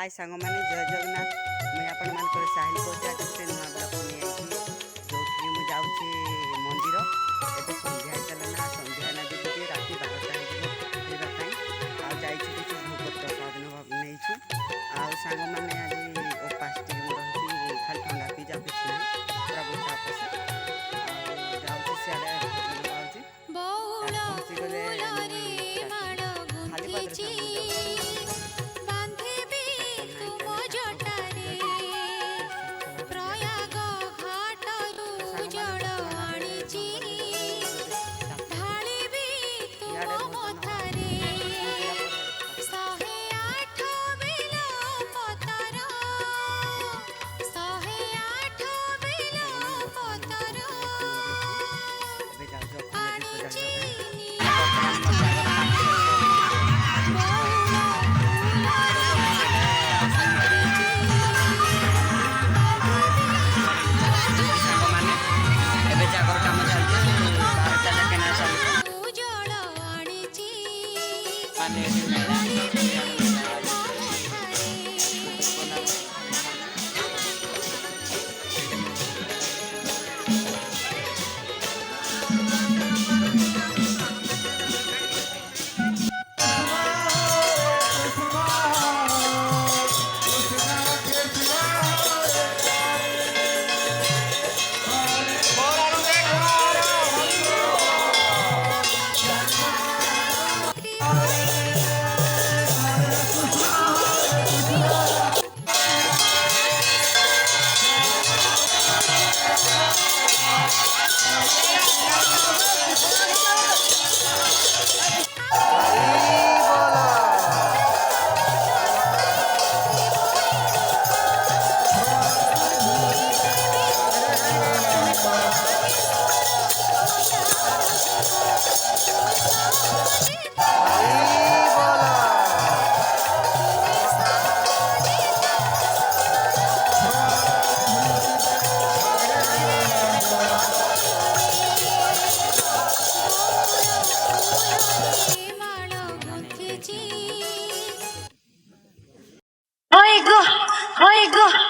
हाय सांग मैंने जय जगन्नाथ मुझे आपण मान साहिल कौचे आज गोटे नुआ ब्लग नहीं जो मुझे जाऊँगी मंदिर एवं सन्ध्या होता ना सन्ध्या ना जो राति 12टा खावाई किसी भोग प्रसाद नहीं सांग मैंने आज उपास रही खाली ठंडा पिजा कुछ ना पूरा गोटा उपास जाऊँगी सियाड़े पहुँची गले खाली पात्र Oigo, oigo.